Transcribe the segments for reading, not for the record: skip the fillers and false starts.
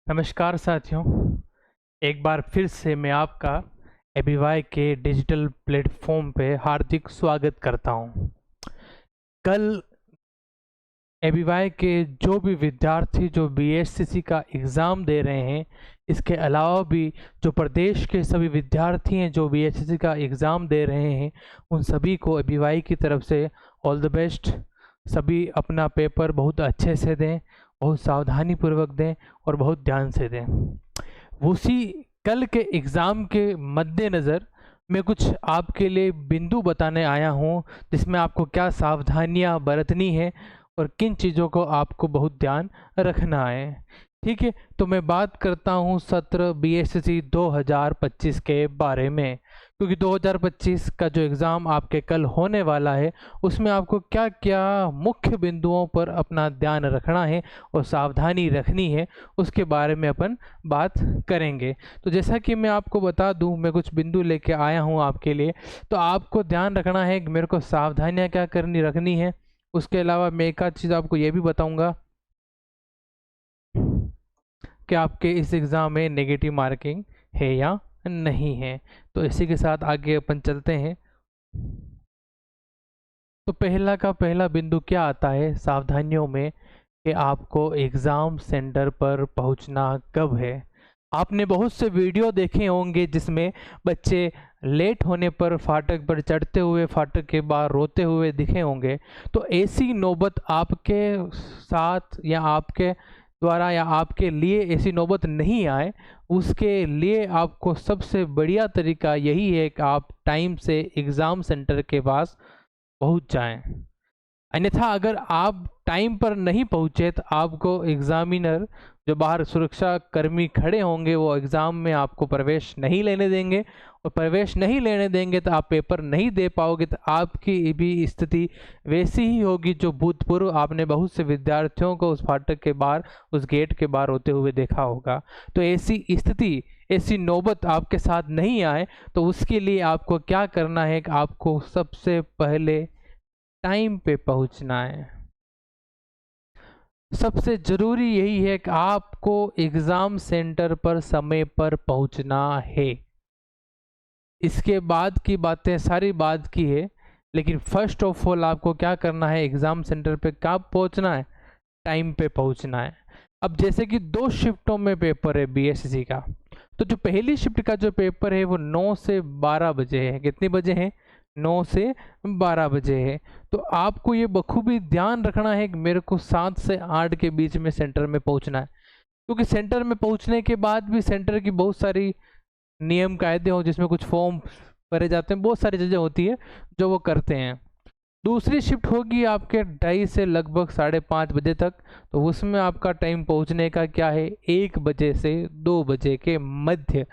नमस्कार साथियों। एक बार फिर से मैं आपका एबीवाई के डिजिटल प्लेटफॉर्म पे हार्दिक स्वागत करता हूं। कल एबीवाई के जो भी विद्यार्थी जो बीएससीसी का एग्ज़ाम दे रहे हैं, इसके अलावा भी जो प्रदेश के सभी विद्यार्थी हैं जो बीएससीसी का एग्ज़ाम दे रहे हैं, उन सभी को एबीवाई की तरफ से ऑल द बेस्ट। सभी अपना पेपर बहुत अच्छे से दें, बहुत सावधानी पूर्वक दें और बहुत ध्यान से दें। उसी कल के एग्ज़ाम के मद्देनज़र मैं कुछ आपके लिए बिंदु बताने आया हूँ, जिसमें आपको क्या सावधानियाँ बरतनी है और किन चीज़ों को आपको बहुत ध्यान रखना है। ठीक है, तो मैं बात करता हूँ सत्र बीएससी 2025 के बारे में, क्योंकि 2025 का जो एग्ज़ाम आपके कल होने वाला है उसमें आपको क्या क्या मुख्य बिंदुओं पर अपना ध्यान रखना है और सावधानी रखनी है, उसके बारे में अपन बात करेंगे। तो जैसा कि मैं आपको बता दूं, मैं कुछ बिंदु लेके आया हूं आपके लिए। तो आपको ध्यान रखना है कि मेरे को सावधानियां क्या करनी रखनी है। उसके अलावा मैं एक आध चीज़ आपको ये भी बताऊंगा कि आपके इस एग्ज़ाम में नेगेटिव मार्किंग है या नहीं है। तो इसी के साथ आगे अपन चलते हैं। तो पहला का पहला बिंदु क्या आता है सावधानियों में, कि आपको एग्ज़ाम सेंटर पर पहुंचना कब है। आपने बहुत से वीडियो देखे होंगे जिसमें बच्चे लेट होने पर फाटक पर चढ़ते हुए फाटक के बाहर रोते हुए दिखे होंगे। तो ऐसी नौबत आपके साथ या आपके द्वारा या आपके लिए ऐसी नौबत नहीं आए, उसके लिए आपको सबसे बढ़िया तरीका यही है कि आप टाइम से एग्ज़ाम सेंटर के पास पहुंच जाएं। अन्यथा अगर आप टाइम पर नहीं पहुंचे तो आपको एग्जामिनर, जो बाहर सुरक्षा कर्मी खड़े होंगे, वो एग्ज़ाम में आपको प्रवेश नहीं लेने देंगे, और प्रवेश नहीं लेने देंगे तो आप पेपर नहीं दे पाओगे। तो आपकी भी स्थिति वैसी ही होगी जो भूतपूर्व आपने बहुत से विद्यार्थियों को उस फाटक के बाहर, उस गेट के बाहर होते हुए देखा होगा। तो ऐसी स्थिति, ऐसी नौबत आपके साथ नहीं आए, तो उसके लिए आपको क्या करना है कि आपको सबसे पहले टाइम पे पहुंचना है। सबसे ज़रूरी यही है कि आपको एग्ज़ाम सेंटर पर समय पर पहुंचना है। इसके बाद की बातें सारी बाद की है, लेकिन फर्स्ट ऑफ ऑल आपको क्या करना है, एग्ज़ाम सेंटर पे कब पहुंचना है, टाइम पे पहुंचना है। अब जैसे कि 2 शिफ्टों में पेपर है बीएससी का, तो जो पहली शिफ्ट का जो पेपर है वो 9 से 12 बजे है। कितने बजे है? 9 से 12 बजे है। तो आपको ये बखूबी ध्यान रखना है कि मेरे को 7 से 8 के बीच में सेंटर में पहुंचना है, क्योंकि सेंटर में पहुंचने के बाद भी सेंटर की बहुत सारी नियम कायदे हो, जिसमें कुछ फॉर्म भरे जाते हैं, बहुत सारी चीज़ें होती है जो वो करते हैं। दूसरी शिफ्ट होगी आपके 2:30 से लगभग 5:30 बजे तक। तो उसमें आपका टाइम पहुंचने का क्या है, 1 बजे से 2 बजे के मध्य।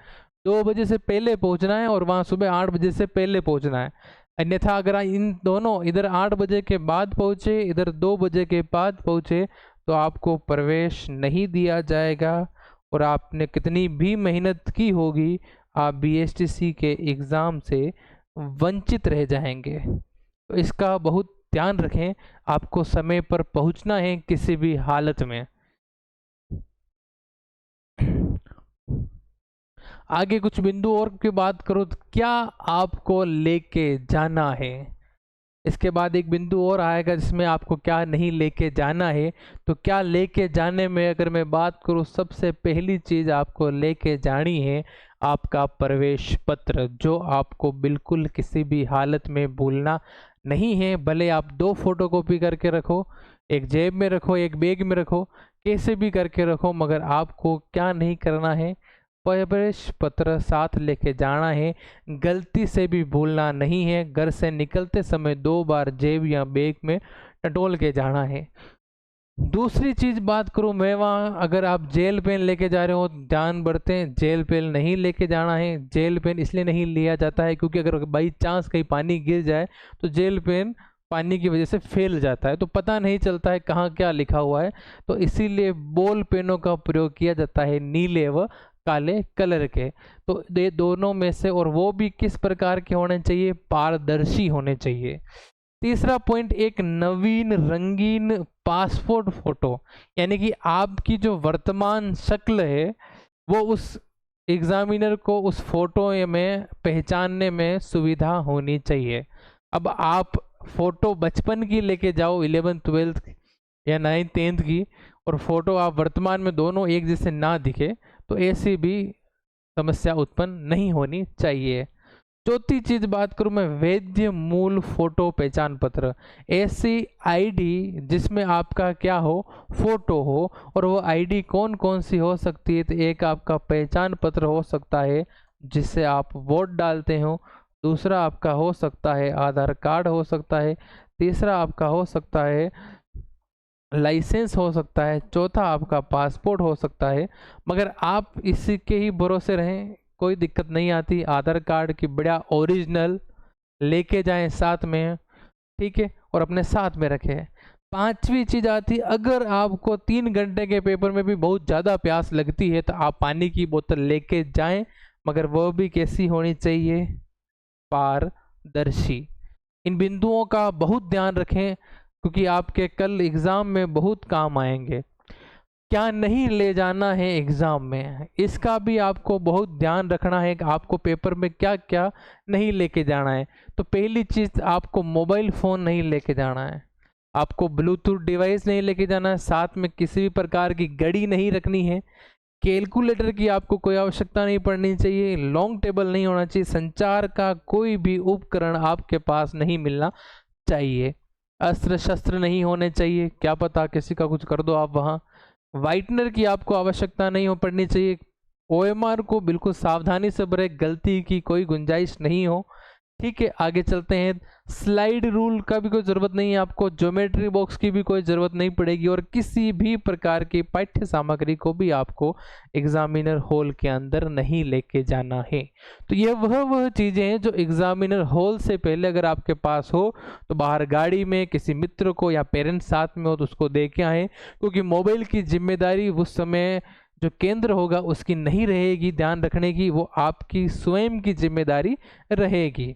2 बजे से पहले पहुंचना है और वहाँ सुबह 8 बजे से पहले पहुंचना है। अन्यथा अगर आप इन दोनों, इधर 8 बजे के बाद पहुँचे, इधर 2 बजे के बाद पहुँचे, तो आपको प्रवेश नहीं दिया जाएगा और आपने कितनी भी मेहनत की होगी, आप बीएसटीसी के एग्ज़ाम से वंचित रह जाएंगे। तो इसका बहुत ध्यान रखें, आपको समय पर पहुंचना है किसी भी हालत में। आगे कुछ बिंदु और की बात करो तो क्या आपको लेके जाना है। इसके बाद एक बिंदु और आएगा जिसमें आपको क्या नहीं लेके जाना है। तो क्या लेके जाने में अगर मैं बात करूं, सबसे पहली चीज़ आपको लेके जानी है आपका प्रवेश पत्र, जो आपको बिल्कुल किसी भी हालत में भूलना नहीं है। भले आप 2 फोटोकॉपी करके रखो, एक जेब में रखो, एक बैग में रखो, कैसे भी करके रखो, मगर आपको क्या नहीं करना है, प्रवेश पत्र साथ लेके जाना है। गलती से भी भूलना नहीं है। घर से निकलते समय 2 बार जेब या बैग में टटोल के जाना है। दूसरी चीज बात करूं मैं, वहाँ अगर आप जेल पेन लेके जा रहे हो ध्यान बरतें, जेल पेन नहीं लेके जाना है। जेल पेन इसलिए नहीं लिया जाता है क्योंकि अगर बाई चांस कहीं पानी गिर जाए तो जेल पेन पानी की वजह से फैल जाता है, तो पता नहीं चलता है कहाँ क्या लिखा हुआ है। तो इसीलिए बॉल पेनों का प्रयोग किया जाता है, नीले व काले कलर के। तो ये दोनों में से, और वो भी किस प्रकार के होने चाहिए, पारदर्शी होने चाहिए। तीसरा पॉइंट, एक नवीन रंगीन पासपोर्ट फोटो, यानी कि आपकी जो वर्तमान शक्ल है वो उस एग्जामिनर को उस फोटो में पहचानने में सुविधा होनी चाहिए। अब आप फोटो बचपन की लेके जाओ 11th-12th या 9th-10th की, और फोटो आप वर्तमान में दोनों एक जैसे ना दिखे, तो ऐसी भी समस्या उत्पन्न नहीं होनी चाहिए। चौथी चीज बात करूं मैं, वैध मूल फोटो पहचान पत्र, ऐसी आईडी जिसमें आपका क्या हो, फोटो हो। और वो आईडी कौन कौन सी हो सकती है, तो एक आपका पहचान पत्र हो सकता है जिससे आप वोट डालते हो, दूसरा आपका हो सकता है आधार कार्ड हो सकता है, तीसरा आपका हो सकता है लाइसेंस हो सकता है, चौथा आपका पासपोर्ट हो सकता है। मगर आप इसी के ही भरोसे रहें, कोई दिक्कत नहीं आती। आधार कार्ड की बढ़िया ओरिजिनल लेके जाएं साथ में, ठीक है, और अपने साथ में रखें। पांचवी चीज आती, अगर आपको 3 घंटे के पेपर में भी बहुत ज़्यादा प्यास लगती है तो आप पानी की बोतल लेके जाएं, मगर वह भी कैसी होनी चाहिए, पारदर्शी। इन बिंदुओं का बहुत ध्यान रखें क्योंकि आपके कल एग्ज़ाम में बहुत काम आएंगे। क्या नहीं ले जाना है एग्ज़ाम में, इसका भी आपको बहुत ध्यान रखना है कि आपको पेपर में क्या क्या नहीं लेके जाना है। तो पहली चीज़, आपको मोबाइल फ़ोन नहीं लेके जाना है, आपको ब्लूटूथ डिवाइस नहीं लेके जाना है, साथ में किसी भी प्रकार की घड़ी नहीं रखनी है, कैलकुलेटर की आपको कोई आवश्यकता नहीं पड़नी चाहिए, लॉन्ग टेबल नहीं होना चाहिए, संचार का कोई भी उपकरण आपके पास नहीं मिलना चाहिए, अस्त्र शस्त्र नहीं होने चाहिए, क्या पता किसी का कुछ कर दो आप वहाँ। वाइटनर की आपको आवश्यकता नहीं हो पड़नी चाहिए। ओएमआर को बिल्कुल सावधानी से भरे, गलती की कोई गुंजाइश नहीं हो, ठीक है। आगे चलते हैं, स्लाइड रूल का भी कोई ज़रूरत नहीं है आपको, ज्योमेट्री बॉक्स की भी कोई ज़रूरत नहीं पड़ेगी, और किसी भी प्रकार की पाठ्य सामग्री को भी आपको एग्जामिनर हॉल के अंदर नहीं लेके जाना है। तो ये वह चीज़ें हैं जो एग्जामिनर हॉल से पहले अगर आपके पास हो तो बाहर गाड़ी में किसी मित्र को या पेरेंट्स साथ में हो तो उसको दे के आएँ, क्योंकि मोबाइल की जिम्मेदारी उस समय जो केंद्र होगा उसकी नहीं रहेगी ध्यान रखने की, वो आपकी स्वयं की जिम्मेदारी रहेगी।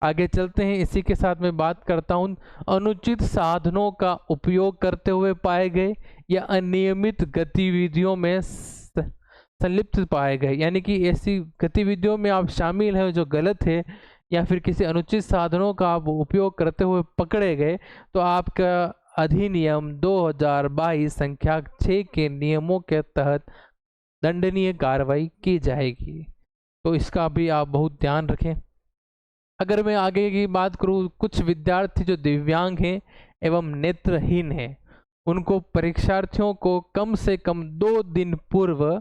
आगे चलते हैं, इसी के साथ मैं बात करता हूँ, अनुचित साधनों का उपयोग करते हुए पाए गए या अनियमित गतिविधियों में संलिप्त पाए गए, यानी कि ऐसी गतिविधियों में आप शामिल हैं जो गलत है, या फिर किसी अनुचित साधनों का आप उपयोग करते हुए पकड़े गए, तो आपका अधिनियम 2022 संख्या 6 के नियमों के तहत दंडनीय कार्रवाई की जाएगी। तो इसका भी आप बहुत ध्यान रखें। अगर मैं आगे की बात करूं, कुछ विद्यार्थी जो दिव्यांग हैं एवं नेत्रहीन हैं, उनको परीक्षार्थियों को कम से कम 2 दिन पूर्व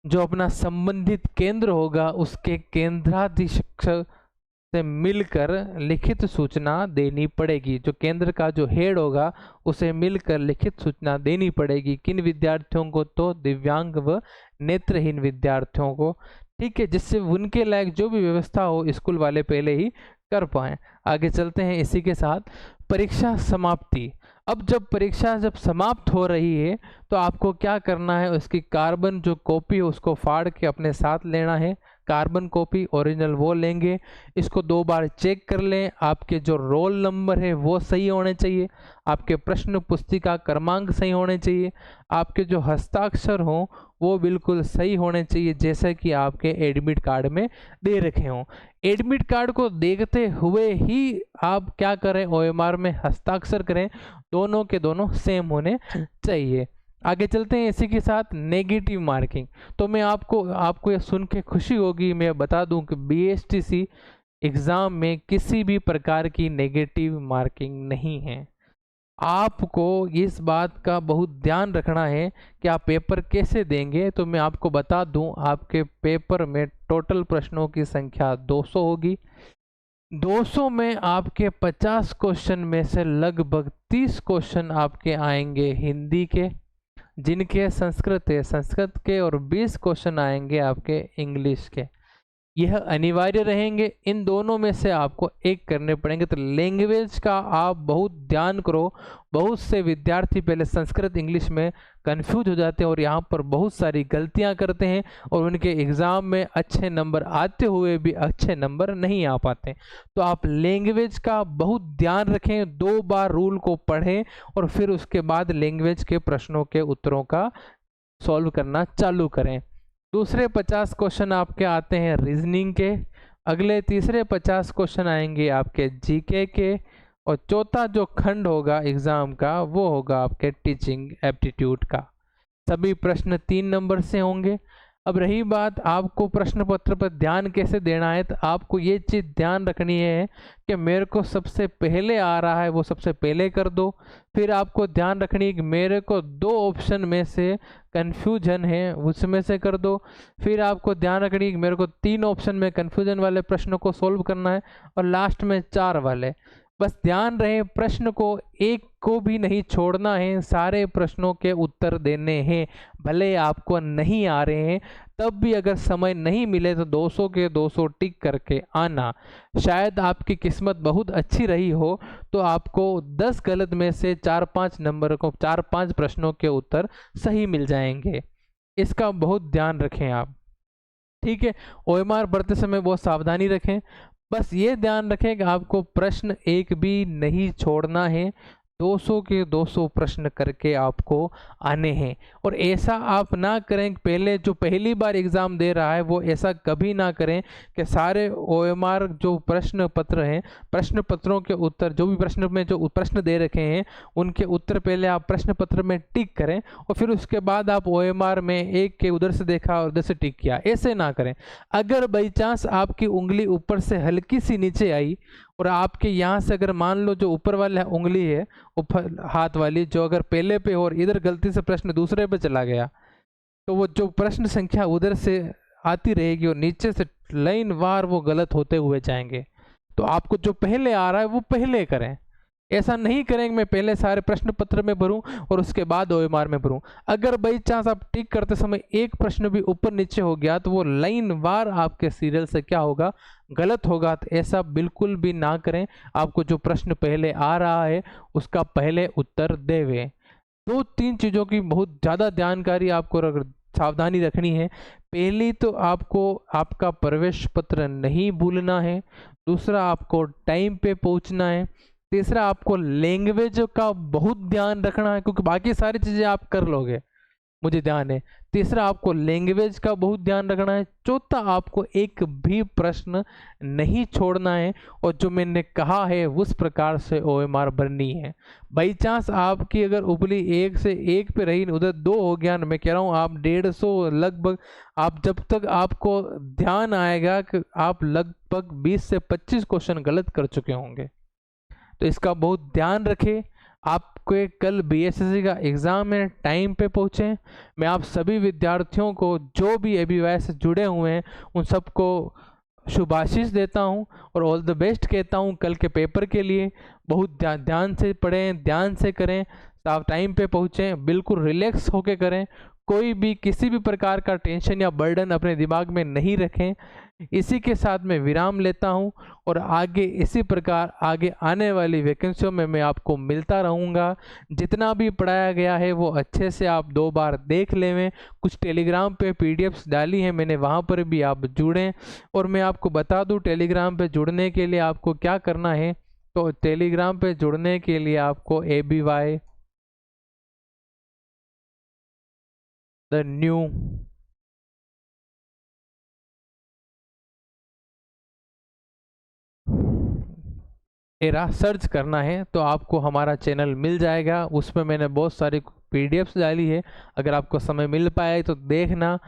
जो अपना संबंधित केंद्र होगा उसके केंद्राधीशक से मिलकर लिखित सूचना देनी पड़ेगी। जो केंद्र का जो हेड होगा उसे मिलकर लिखित सूचना देनी पड़ेगी। किन विद्यार्थियों को, तो दिव्यांग व नेत्रहीन विद्यार्थियों को, ठीक है, जिससे उनके लायक जो भी व्यवस्था हो स्कूल वाले पहले ही कर पाएँ। आगे चलते हैं, इसी के साथ परीक्षा समाप्ति। अब जब परीक्षा समाप्त हो रही है तो आपको क्या करना है, उसकी कार्बन जो कॉपी है उसको फाड़ के अपने साथ लेना है। कार्बन कॉपी ओरिजिनल वो लेंगे, इसको 2 बार चेक कर लें, आपके जो रोल नंबर है वो सही होने चाहिए, आपके प्रश्न पुस्तिका क्रमांक सही होने चाहिए, आपके जो हस्ताक्षर हों वो बिल्कुल सही होने चाहिए जैसे कि आपके एडमिट कार्ड में दे रखे हों। एडमिट कार्ड को देखते हुए ही आप क्या करें, ओएमआर में हस्ताक्षर करें, दोनों के दोनों सेम होने चाहिए। आगे चलते हैं, इसी के साथ नेगेटिव मार्किंग। तो मैं आपको ये सुन के खुशी होगी, मैं बता दूं कि बीएसटीसी एग्ज़ाम में किसी भी प्रकार की नेगेटिव मार्किंग नहीं है। आपको इस बात का बहुत ध्यान रखना है कि आप पेपर कैसे देंगे। तो मैं आपको बता दूं, आपके पेपर में टोटल प्रश्नों की संख्या 200 होगी। 200 में आपके 50 क्वेश्चन में से लगभग 30 क्वेश्चन आपके आएंगे हिंदी के, जिनके संस्कृत है संस्कृत के, और 20 क्वेश्चन आएंगे आपके इंग्लिश के। यह अनिवार्य रहेंगे, इन दोनों में से आपको एक करने पड़ेंगे। तो लैंग्वेज का आप बहुत ध्यान करो। बहुत से विद्यार्थी पहले संस्कृत इंग्लिश में कंफ्यूज हो जाते हैं और यहाँ पर बहुत सारी गलतियाँ करते हैं और उनके एग्ज़ाम में अच्छे नंबर आते हुए भी अच्छे नंबर नहीं आ पाते। तो आप लैंग्वेज का बहुत ध्यान रखें, 2 बार रूल को पढ़ें और फिर उसके बाद लैंग्वेज के प्रश्नों के उत्तरों का सॉल्व करना चालू करें। दूसरे 50 क्वेश्चन आपके आते हैं रीजनिंग के, अगले तीसरे 50 क्वेश्चन आएंगे आपके जीके के, और चौथा जो खंड होगा एग्ज़ाम का वो होगा आपके टीचिंग एप्टीट्यूड का। सभी प्रश्न 3 नंबर से होंगे। अब रही बात आपको प्रश्न पत्र पर ध्यान कैसे देना है, तो आपको ये चीज़ ध्यान रखनी है कि मेरे को सबसे पहले आ रहा है वो सबसे पहले कर दो। फिर आपको ध्यान रखनी है कि मेरे को 2 ऑप्शन में से कन्फ्यूजन है उसमें से कर दो। फिर आपको ध्यान रखनी है कि मेरे को 3 ऑप्शन में कन्फ्यूजन वाले प्रश्नों को सोल्व करना है और लास्ट में 4 वाले। बस ध्यान रहे प्रश्न को एक को भी नहीं छोड़ना है, सारे प्रश्नों के उत्तर देने हैं। भले आपको नहीं आ रहे हैं तब भी अगर समय नहीं मिले तो 200 के 200 टिक करके आना। शायद आपकी किस्मत बहुत अच्छी रही हो तो आपको 10 गलत में से 4-5 नंबर को 4-5 प्रश्नों के उत्तर सही मिल जाएंगे। इसका बहुत ध्यान रखें आप, ठीक है। OMR भरते समय बहुत सावधानी रखें। बस ये ध्यान रखें कि आपको प्रश्न एक भी नहीं छोड़ना है, 200 के 200 प्रश्न करके आपको आने हैं। और ऐसा आप ना करें, पहले जो पहली बार एग्ज़ाम दे रहा है वो ऐसा कभी ना करें कि सारे OMR जो प्रश्न पत्र हैं, प्रश्न पत्रों के उत्तर जो भी प्रश्न में जो प्रश्न दे रखे हैं उनके उत्तर पहले आप प्रश्न पत्र में टिक करें और फिर उसके बाद आप OMR में एक के उधर से देखा और उधर से टिक किया, ऐसे ना करें। अगर बाई चांस आपकी उंगली ऊपर से हल्की सी नीचे आई और आपके यहाँ से अगर मान लो जो ऊपर वाला उंगली है ऊपर हाथ वाली जो अगर पहले पे हो और इधर गलती से प्रश्न दूसरे पे चला गया तो वो जो प्रश्न संख्या उधर से आती रहेगी और नीचे से लाइन वार वो गलत होते हुए जाएंगे। तो आपको जो पहले आ रहा है वो पहले करें, ऐसा नहीं करेंगे मैं पहले सारे प्रश्न पत्र में भरूं और उसके बाद OMR में भरूं। अगर बाई चांस आप टिक करते समय एक प्रश्न भी ऊपर नीचे हो गया तो वो लाइन वार आपके सीरियल से क्या होगा, गलत होगा। तो ऐसा बिल्कुल भी ना करें। आपको जो प्रश्न पहले आ रहा है उसका पहले उत्तर देवे। 2-3 चीज़ों की बहुत ज़्यादा जानकारी आपको सावधानी रखनी है। पहली तो आपको आपका प्रवेश पत्र नहीं भूलना है। दूसरा आपको टाइम पे पहुंचना है। तीसरा आपको लैंग्वेज का बहुत ध्यान रखना है क्योंकि बाकी सारी चीज़ें आप कर लोगे, मुझे ध्यान है। तीसरा आपको लैंग्वेज का बहुत ध्यान रखना है। चौथा आपको एक भी प्रश्न नहीं छोड़ना है और जो मैंने कहा है उस प्रकार से OMR भरनी है। बाई चांस आपकी अगर उपली 1 से 1 पे रही उधर 2 हो गया ना, मैं कह रहा हूँ आप 150 लगभग, आप जब तक आपको ध्यान आएगा कि आप लगभग 20 से 25 क्वेश्चन गलत कर चुके होंगे। तो इसका बहुत ध्यान रखें। आपके कल BSSC का एग्ज़ाम है, टाइम पे पहुँचें। मैं आप सभी विद्यार्थियों को जो भी ABY से जुड़े हुए हैं उन सबको शुभाशीष देता हूं और ऑल द बेस्ट कहता हूं कल के पेपर के लिए। बहुत ध्यान से पढ़ें, ध्यान से करें, आप टाइम पे पहुँचें, बिल्कुल रिलैक्स होके करें। कोई भी किसी भी प्रकार का टेंशन या बर्डन अपने दिमाग में नहीं रखें। इसी के साथ मैं विराम लेता हूं और आगे इसी प्रकार आगे आने वाली वैकेंसियों में मैं आपको मिलता रहूंगा। जितना भी पढ़ाया गया है वो अच्छे से आप 2 बार देख लेवें। कुछ टेलीग्राम पे PDFs डाली हैं मैंने, वहाँ पर भी आप जुड़ें। और मैं आपको बता दूं टेलीग्राम पे जुड़ने के लिए आपको क्या करना है। तो टेलीग्राम पे जुड़ने के लिए आपको ABY the new era search करना है तो आपको हमारा चैनल मिल जाएगा। उसमें मैंने बहुत सारी PDFs डाली है, अगर आपको समय मिल पाए तो देखना,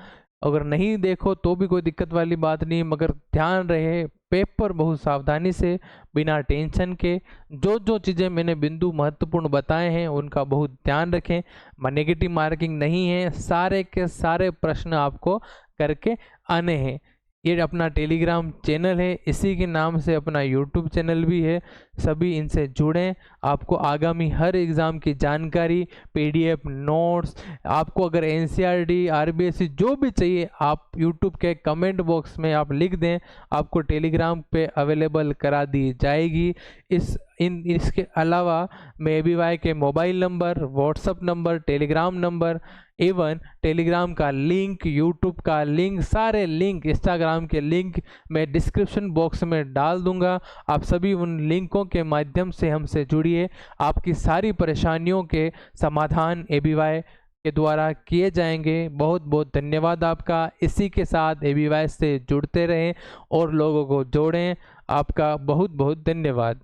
अगर नहीं देखो तो भी कोई दिक्कत वाली बात नहीं। मगर ध्यान रहे पेपर बहुत सावधानी से बिना टेंशन के जो जो चीज़ें मैंने बिंदु महत्वपूर्ण बताए हैं उनका बहुत ध्यान रखें। नेगेटिव मार्किंग नहीं है, सारे के सारे प्रश्न आपको करके आने हैं। ये अपना टेलीग्राम चैनल है, इसी के नाम से अपना यूट्यूब चैनल भी है। सभी इनसे जुड़ें। आपको आगामी हर एग्ज़ाम की जानकारी, पीडीएफ नोट्स, आपको अगर एनसीईआरटी, आरबीएससी जो भी चाहिए आप यूट्यूब के कमेंट बॉक्स में आप लिख दें, आपको टेलीग्राम पे अवेलेबल करा दी जाएगी। इसके अलावा मैं एबीवाई के mobile number, WhatsApp number, Telegram number, एवं टेलीग्राम का लिंक, यूट्यूब का लिंक, सारे लिंक, इंस्टाग्राम के लिंक मैं डिस्क्रिप्शन बॉक्स में डाल दूंगा। आप सभी उन लिंकों के माध्यम से हमसे जुड़िए। आपकी सारी परेशानियों के समाधान एबीवाई के द्वारा किए जाएंगे। बहुत बहुत धन्यवाद आपका। इसी के साथ एबीवाई से जुड़ते रहें और लोगों को जोड़ें। आपका बहुत बहुत धन्यवाद।